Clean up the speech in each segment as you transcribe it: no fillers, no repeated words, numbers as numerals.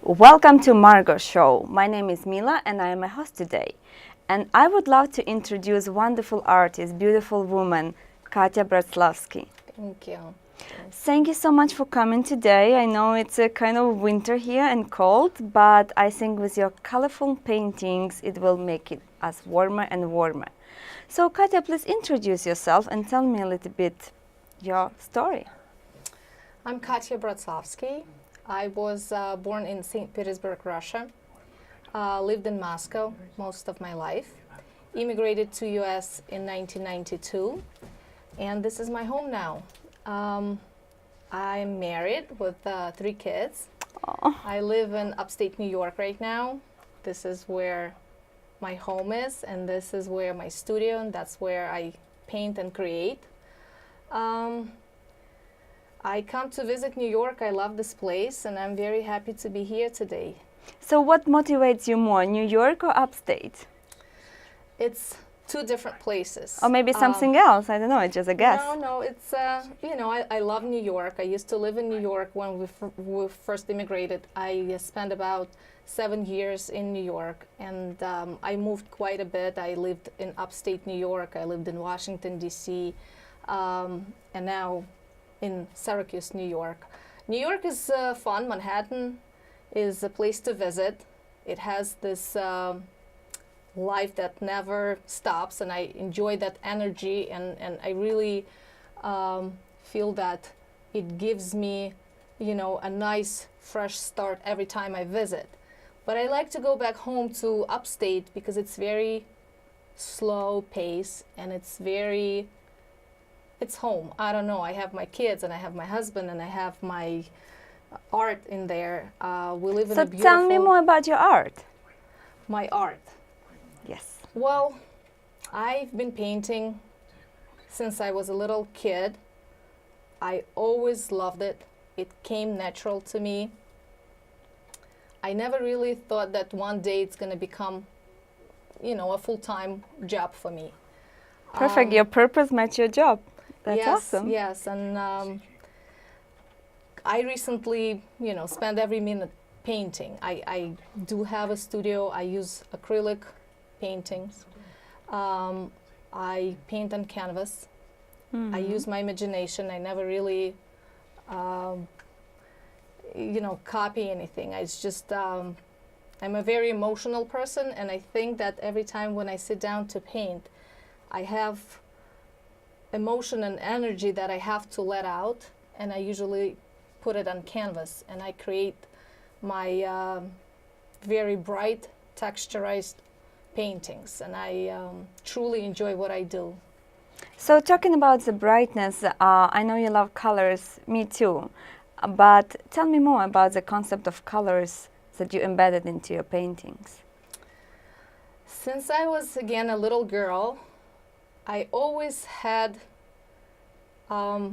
Welcome to Margo Show. My name is Myla and I am a host today. And I would love to introduce wonderful artist, beautiful woman, Katya Bratslavsky. Thank you. Thank you so much for coming today. I know it's a kind of winter here and cold, but I think with your colorful paintings, it will make it us warmer and warmer. So Katya, please introduce yourself and tell me a little bit your story. I'm Katya Bratslavsky. I was born in St. Petersburg, Russia. Lived in Moscow most of my life. Immigrated to US in 1992, and this is my home now. I'm married with 3 kids. Aww. I live in upstate New York right now. This is where my home is, and this is where my studio, and that's where I paint and create. I come to visit New York. I love this place, and I'm very happy to be here today. So what motivates you more, New York or upstate? It's 2 different places. Or maybe something else, I don't know, it's just a guess. No, it's, I love New York. I used to live in New York when we first immigrated. I spent about 7 years in New York, and I moved quite a bit. I lived in upstate New York. I lived in Washington, D.C., and now in Syracuse, New York. New York is fun. Manhattan is a place to visit. It has this life that never stops, and I enjoy that energy, and I really feel that it gives me, a nice fresh start every time I visit. But I like to go back home to upstate because it's very slow pace, and it's home. I don't know, I have my kids and I have my husband and I have my art in there. We live in a beautiful... So tell me more about your art. My art. Yes. Well, I've been painting since I was a little kid. I always loved it. It came natural to me. I never really thought that one day it's going to become, a full-time job for me. Perfect. Your purpose met your job. That's yes, awesome. Yes, and I recently, spend every minute painting. I do have a studio. I use acrylic paintings. I paint on canvas. Mm-hmm. I use my imagination. I never really, copy anything. It's just, I'm a very emotional person, and I think that every time when I sit down to paint, I have emotion and energy that I have to let out, and I usually put it on canvas, and I create my very bright, texturized paintings, and I truly enjoy what I do. So talking about the brightness, I know you love colors, me too, but tell me more about the concept of colors that you embedded into your paintings. Since I was, again, a little girl, I always had a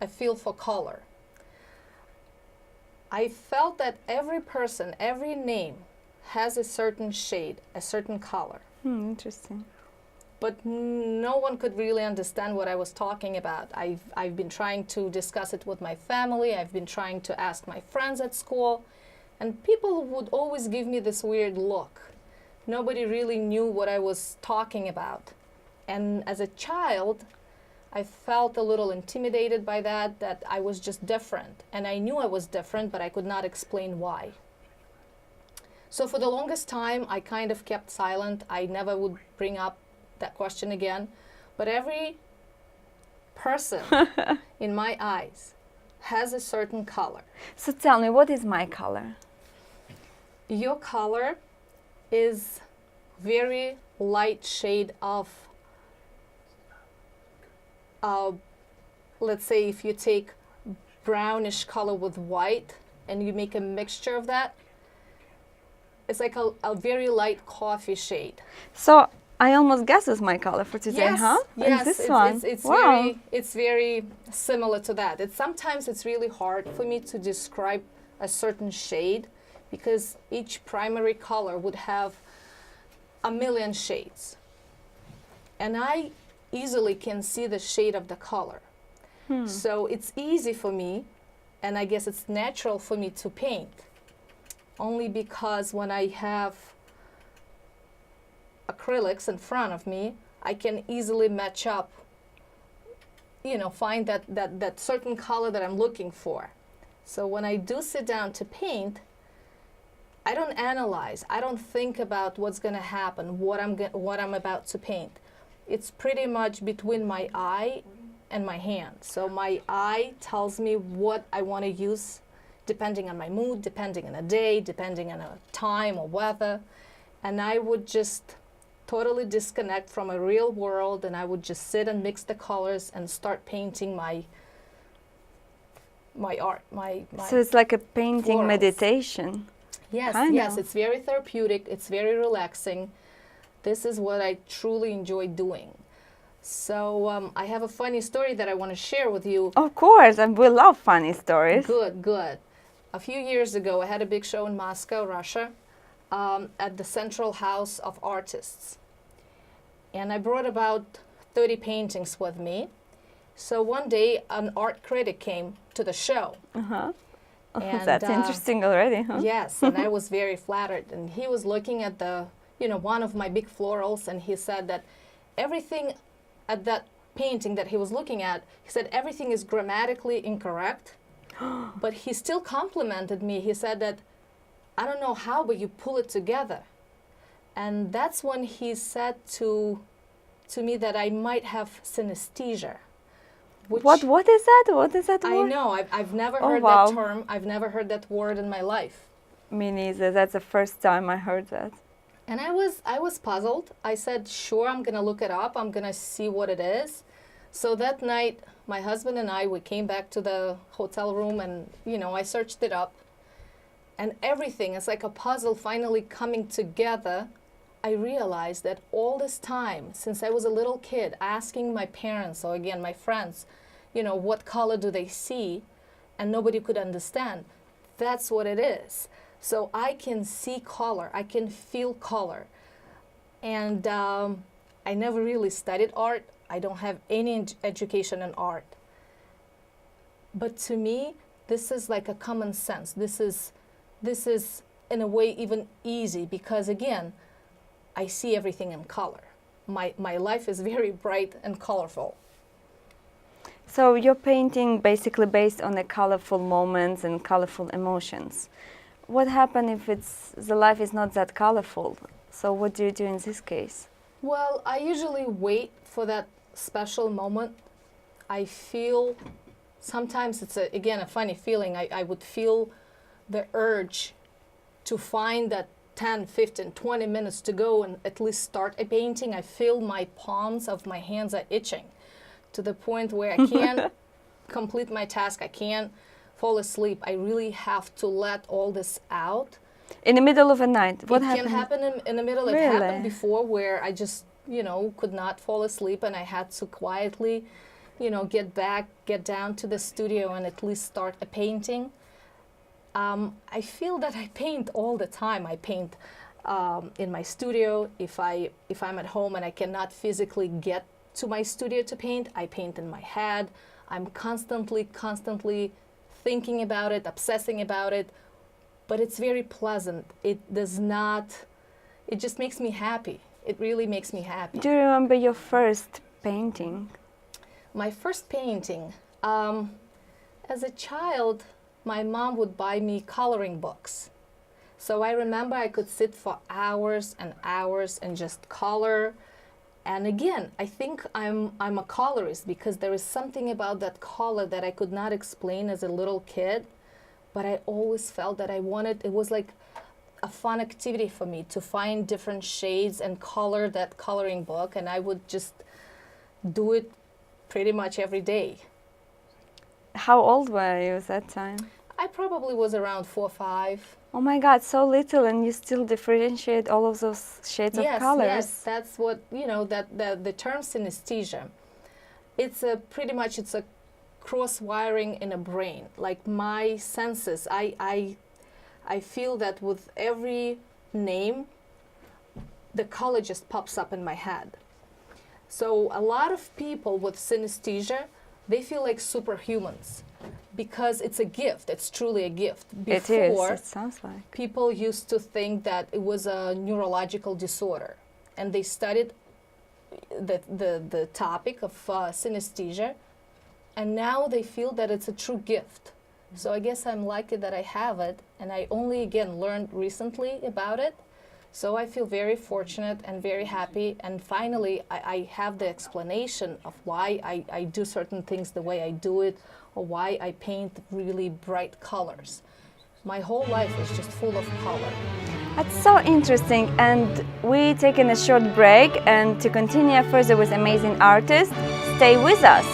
feel for color. I felt that every person, every name has a certain shade, a certain color. Interesting. But no one could really understand what I was talking about. I've been trying to discuss it with my family. I've been trying to ask my friends at school, and people would always give me this weird look. Nobody really knew what I was talking about. And as a child, I felt a little intimidated by that I was just different. And I knew I was different, but I could not explain why. So for the longest time, I kind of kept silent. I never would bring up that question again. But every person in my eyes has a certain color. So tell me, what is my color? Your color is very light shade of, let's say if you take brownish color with white and you make a mixture of that, it's like a very light coffee shade. So I almost guess it's my color for today, yes, huh? Yes, this one. It's wow. it's very similar to that. Sometimes it's really hard for me to describe a certain shade because each primary color would have a million shades. And I easily can see the shade of the color. So it's easy for me, and I guess it's natural for me to paint only because when I have acrylics in front of me, I can easily match up, find that certain color that I'm looking for. So when I do sit down to paint, I don't analyze. I don't think about what's going to happen, what I'm about to paint. It's pretty much between my eye and my hand. So my eye tells me what I want to use depending on my mood, depending on a day, depending on a time or weather. And I would just totally disconnect from a real world, and I would just sit and mix the colors and start painting my art, my So it's like a painting florals. meditation. Yes, Kind yes, of. it's very therapeutic, it's very relaxing. This is what I truly enjoy doing. So I have a funny story that I want to share with you. Of course, and we love funny stories. Good, good. A few years ago, I had a big show in Moscow, Russia, at the Central House of Artists. And I brought about 30 paintings with me. So one day, an art critic came to the show. Uh-huh. And, That's interesting already, huh? Yes, and I was very flattered. And he was looking at one of my big florals, and he said that everything at that painting that he was looking at, he said everything is grammatically incorrect, but he still complimented me. He said that, I don't know how, but you pull it together. And that's when he said to me that I might have synesthesia. What is that? What is that I word? know. I've never Oh, heard wow. that term. I've never heard that word in my life. Me neither. That's the first time I heard that. And I was puzzled. I said, sure, I'm going to look it up. I'm going to see what it is. So that night, my husband and we came back to the hotel room, and, I searched it up. And everything, it's like a puzzle finally coming together. I realized that all this time, since I was a little kid, asking my parents, or again, my friends, what color do they see? And nobody could understand. That's what it is. So I can see color, I can feel color. And I never really studied art. I don't have any education in art. But to me, this is like a common sense. This is in a way even easy, because again, I see everything in color. My life is very bright and colorful. So you're painting basically based on the colorful moments and colorful emotions. What happens if the life is not that colorful? So what do you do in this case? Well, I usually wait for that special moment. I feel, sometimes it's again a funny feeling. I would feel the urge to find that 10, 15, 20 minutes to go and at least start a painting. I feel my palms of my hands are itching to the point where I can't complete my task. I can't fall asleep. I really have to let all this out. In the middle of the night, what It happens? can happen in the middle. It Really? happened before where I just, could not fall asleep, and I had to quietly, get down to the studio and at least start a painting. I feel that I paint all the time. I paint in my studio. If I'm at home and I cannot physically get to my studio to paint, I paint in my head. I'm constantly thinking about it, obsessing about it, but it's very pleasant. It just makes me happy. It really makes me happy. Do you remember your first painting? My first painting, as a child, my mom would buy me coloring books. So I remember I could sit for hours and hours and just color. And again, I think I'm a colorist because there is something about that color that I could not explain as a little kid, but I always felt that it was like a fun activity for me to find different shades and color that coloring book, and I would just do it pretty much every day. How old were you at that time? I probably was around 4 or 5. Oh my God, so little, and you still differentiate all of those shades of colors. Yes, that's what, the term synesthesia. It's pretty much a cross-wiring in a brain. Like my senses, I feel that with every name, the color just pops up in my head. So a lot of people with synesthesia, they feel like superhumans. because it's a gift. It's truly a gift. It is. It sounds like. People used to think that it was a neurological disorder, and they studied the topic of synesthesia, and now they feel that it's a true gift. So I guess I'm lucky that I have it, and I only again learned recently about it. So I feel very fortunate and very happy, and finally I have the explanation of why I do certain things the way I do it, or why I paint really bright colors. My whole life is just full of color. That's so interesting, and we're taking a short break, and to continue further with amazing artists, stay with us.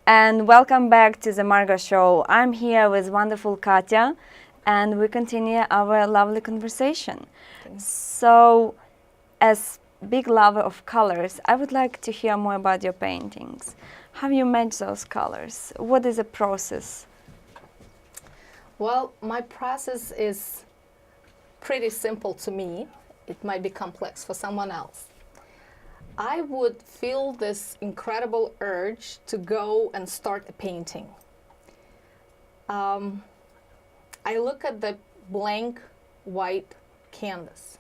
And welcome back to the Margo Show. I'm here with wonderful Katya, and we continue our lovely conversation. So, as big lover of colors, I would like to hear more about your paintings. How you made those colors? What is the process? Well, my process is pretty simple to me. It might be complex for someone else. I would feel this incredible urge to go and start a painting. I look at the blank white canvas,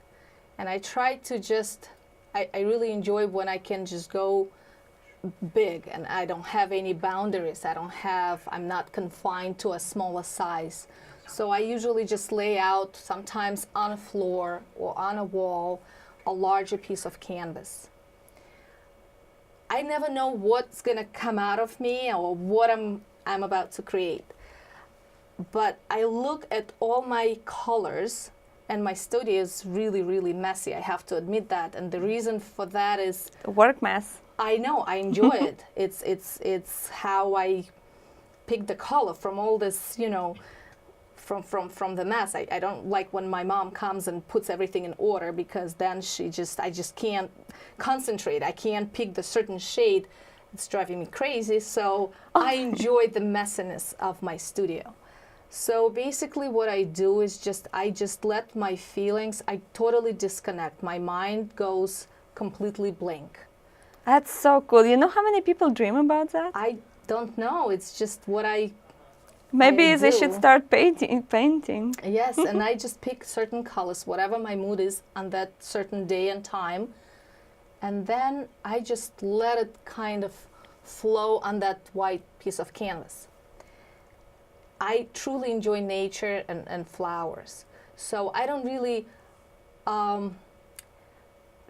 and I try to just, I really enjoy when I can just go big and I don't have any boundaries. I'm not confined to a smaller size. So I usually just lay out, sometimes on a floor or on a wall, a larger piece of canvas. I never know what's gonna come out of me or what I'm about to create. But I look at all my colors, and my studio is really, really messy. I have to admit that. And the reason for that is Work mess. I know, I enjoy it. It's how I pick the color from all this, from the mess. I don't like when my mom comes and puts everything in order, because then I just can't concentrate. I can't pick the certain shade. It's driving me crazy. So I enjoy the messiness of my studio. So basically what I do is I just let my feelings, I totally disconnect. My mind goes completely blank. That's so cool. You know how many people dream about that? I don't know. It's just what Maybe I they do. should start painting. Yes, and I just pick certain colors, whatever my mood is on that certain day and time. And then I just let it kind of flow on that white piece of canvas. I truly enjoy nature and flowers. So I don't really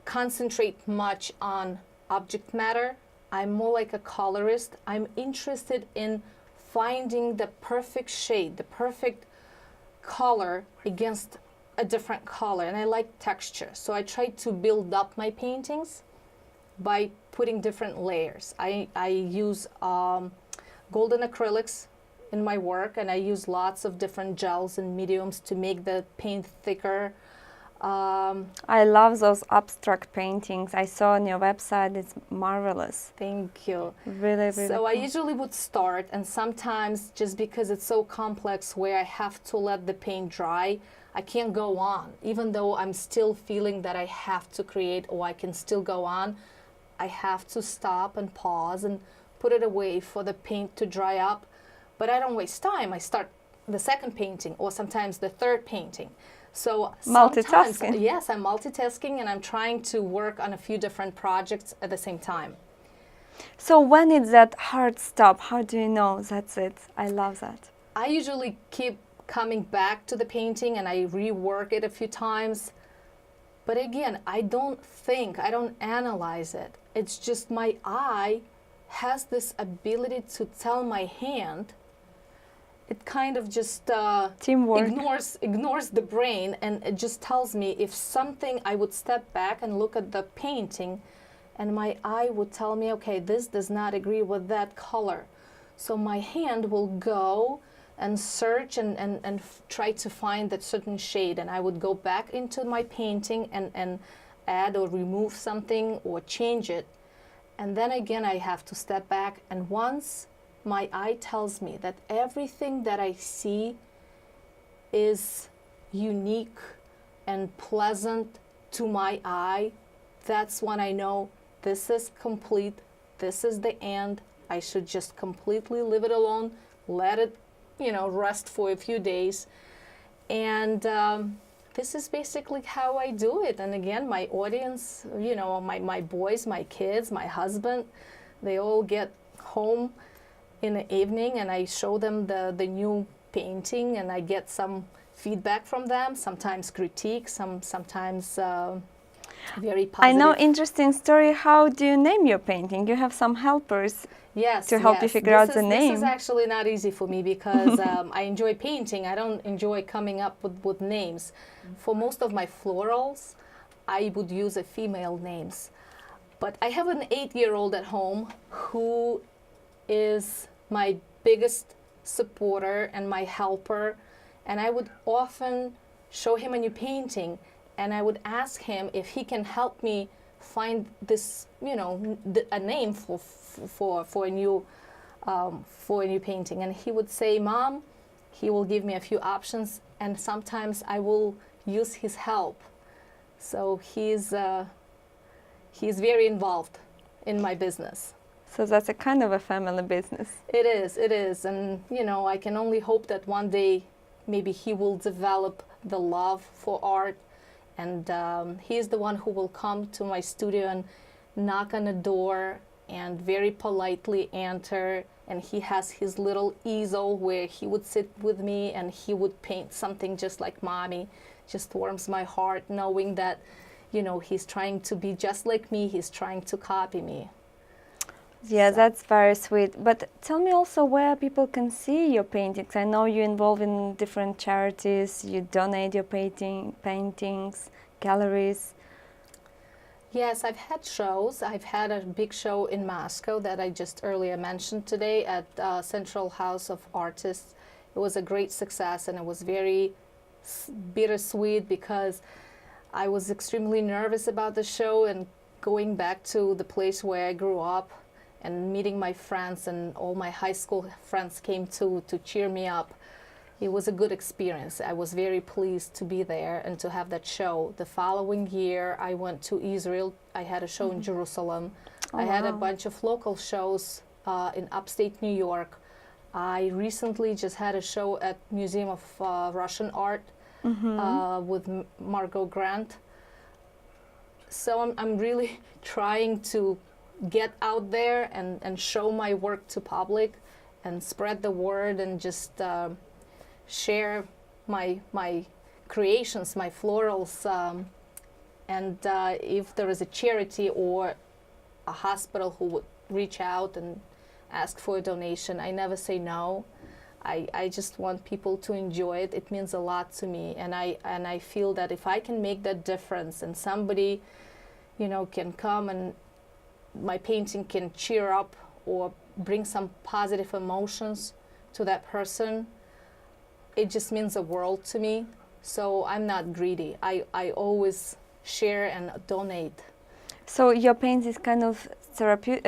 concentrate much on object matter. I'm more like a colorist. I'm interested in finding the perfect shade, the perfect color against a different color, and I like texture. So I try to build up my paintings by putting different layers. I use golden acrylics in my work, and I use lots of different gels and mediums to make the paint thicker. I love those abstract paintings. I saw on your website, it's marvelous. Thank you. Really, really So cool. I usually would start, and sometimes just because it's so complex where I have to let the paint dry, I can't go on. Even though I'm still feeling that I have to create or I can still go on, I have to stop and pause and put it away for the paint to dry up. But I don't waste time. I start the second painting or sometimes the third painting. So sometimes, Multitasking. yes, I'm multitasking, and I'm trying to work on a few different projects at the same time. So when it's that hard stop, how do you know that's it? I love that. I usually keep coming back to the painting and I rework it a few times. But again, I don't think, I don't analyze it. It's just my eye has this ability to tell my hand. It kind of just Teamwork. ignores the brain, and it just tells me if something, I would step back and look at the painting, and my eye would tell me, okay, this does not agree with that color. So my hand will go and search and try to find that certain shade, and I would go back into my painting and add or remove something or change it. And then again, I have to step back, and once my eye tells me that everything that I see is unique and pleasant to my eye, that's when I know this is complete, this is the end. I should just completely leave it alone, let it, rest for a few days. And this is basically how I do it. And again, my audience, my boys, my kids, my husband, they all get home in the evening, and I show them the new painting, and I get some feedback from them, sometimes critique, sometimes very positive. I know, interesting story. How do you name your painting? You have some helpers to help you figure out the name. This is actually not easy for me because I enjoy painting. I don't enjoy coming up with names. For most of my florals, I would use a female names. But I have an 8-year-old at home who is my biggest supporter and my helper, and I would often show him a new painting, and I would ask him if he can help me find this, a name for a new painting. And he would say, "Mom," he will give me a few options, and sometimes I will use his help. So he's very involved in my business. So that's a kind of a family business. It is. And, I can only hope that one day maybe he will develop the love for art. And he's the one who will come to my studio and knock on the door and very politely enter. And he has his little easel where he would sit with me and he would paint something just like Mommy. Just warms my heart knowing that, he's trying to be just like me. He's trying to copy me. Yeah, that's very sweet. But tell me also where people can see your paintings. I know you're involved in different charities. You donate your paintings, galleries. Yes, I've had shows. I've had a big show in Moscow that I just earlier mentioned today at Central House of Artists. It was a great success, and it was very bittersweet because I was extremely nervous about the show and going back to the place where I grew up and meeting my friends, and all my high school friends came to cheer me up. It was a good experience. I was very pleased to be there and to have that show. The following year, I went to Israel. I had a show in Jerusalem. I had a bunch of local shows in upstate New York. I recently just had a show at Museum of Russian Art with Margo Grant. So I'm really trying to get out there and show my work to public and spread the word and just share my creations, my florals. And if there is a charity or a hospital who would reach out and ask for a donation, I never say no. I just want people to enjoy it. It means a lot to me, and I feel that if I can make that difference, and somebody, you know, can come and my painting can cheer up or bring some positive emotions to that person, it just means the world to me. So I'm not greedy. I always share and donate. So your paints is kind of therapy.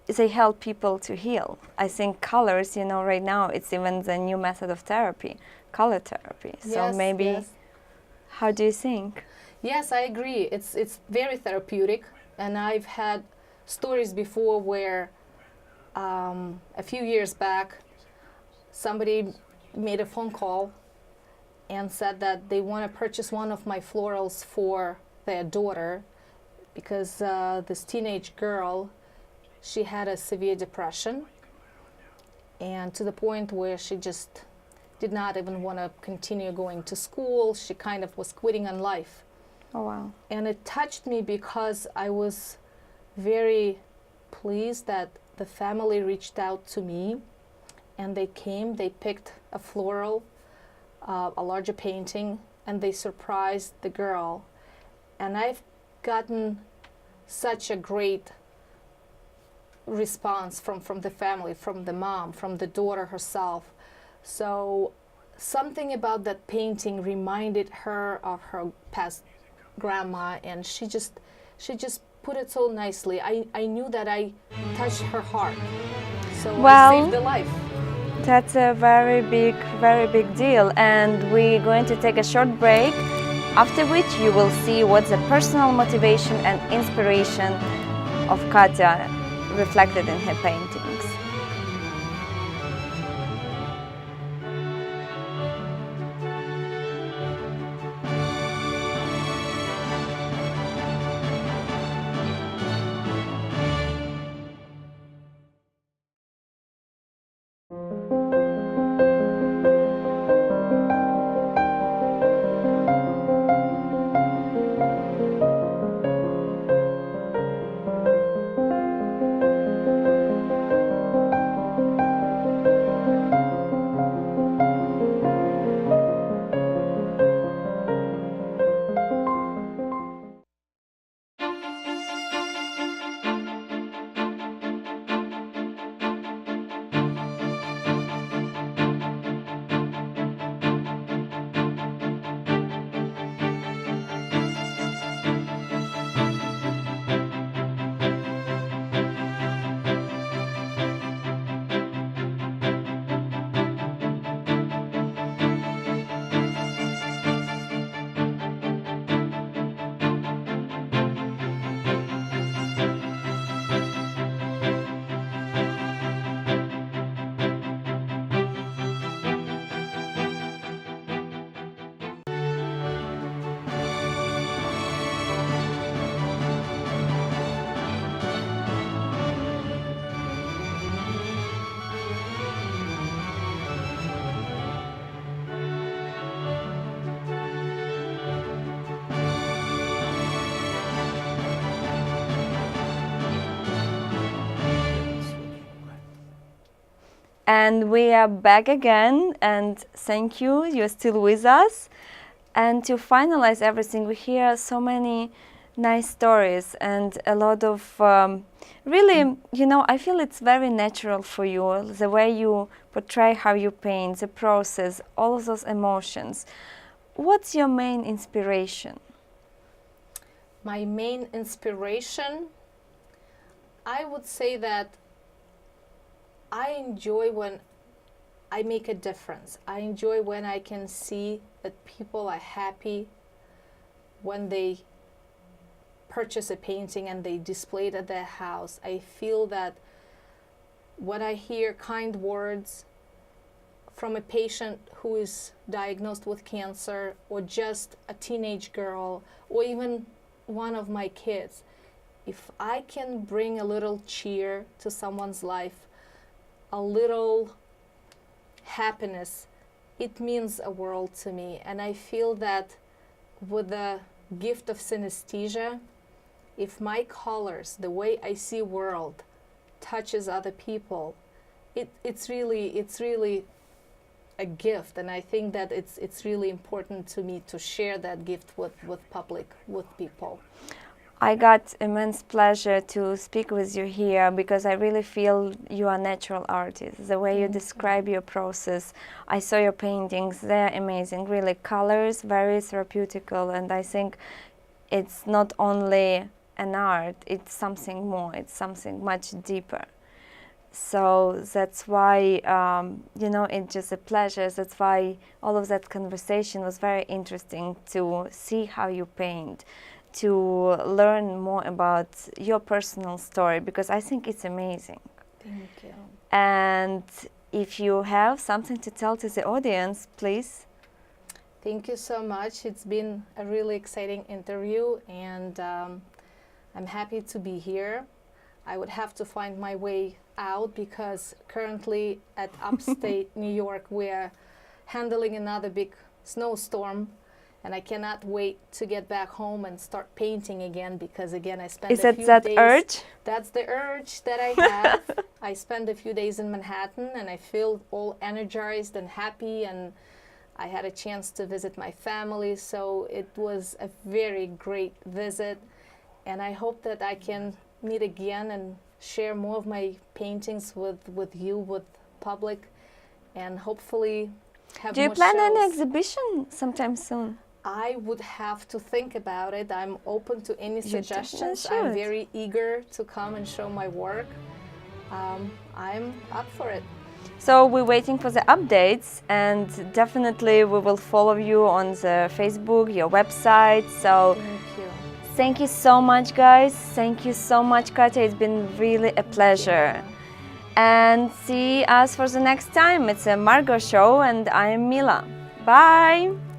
They help people to heal. I think colors, you know, right now it's even the new method of therapy, color therapy. So Yes, maybe, yes. how do you think? Yes, I agree. It's very therapeutic, and I've had stories before where a few years back somebody made a phone call and said that they want to purchase one of my florals for their daughter because this teenage girl, she had a severe depression, and to the point where she just did not even want to continue going to school. She kind of was quitting on life. Oh, wow. And it touched me because I was very pleased that the family reached out to me, and they came, they picked a floral, a larger painting, and they surprised the girl. And I've gotten such a great response from the family, from the mom, from the daughter herself. So something about that painting reminded her of her past grandma, and she just put it so nicely. I knew that I touched her heart, so I saved a life. That's a very big deal, and we're going to take a short break, after which you will see what's the personal motivation and inspiration of Katya reflected in her paintings. And we are back again, and thank you, you're still with us. And to finalize everything, we hear so many nice stories and a lot of really, you know, I feel it's very natural for you, the way you portray how you paint, the process, all of those emotions. What's your main inspiration? My main inspiration, I would say that I enjoy when I make a difference. I enjoy when I can see that people are happy when they purchase a painting and they display it at their house. I feel that when I hear kind words from a patient who is diagnosed with cancer, or just a teenage girl, or even one of my kids, if I can bring a little cheer to someone's life, a little happiness, it means a world to me. And I feel that with the gift of synesthesia, if my colors, the way I see world, touches other people, it's really a gift, and I think that it's really important to me to share that gift with public, with people. I got immense pleasure to speak with you here because I really feel you are a natural artist. The way you describe your process, I saw your paintings, they're amazing, really colors, very therapeutical, and I think it's not only an art, it's something more, it's something much deeper. So that's why, you know, it's just a pleasure. That's why all of that conversation was very interesting to see how you paint, to learn more about your personal story, because I think it's amazing. Thank you. And if you have something to tell to the audience, please. Thank you so much. It's been a really exciting interview, and I'm happy to be here. I would have to find my way out because currently at upstate New York we're handling another big snowstorm, and I cannot wait to get back home and start painting again because again I spent Is a it few that days. urge? That's the urge that I have. I spent a few days in Manhattan and I feel all energized and happy, and I had a chance to visit my family, so it was a very great visit, and I hope that I can meet again and share more of my paintings with you, with public, and hopefully have Do you more plan shows. any exhibition sometime soon? I would have to think about it. I'm open to any definitely suggestions. should. I'm very eager to come and show my work. I'm up for it. So we're waiting for the updates, and definitely we will follow you on the Facebook, your website. So Thank you. thank you so much, guys. Thank you so much, Katya. It's been really a pleasure. And see us for the next time. It's a Margo Show, and I'm Myla. Bye.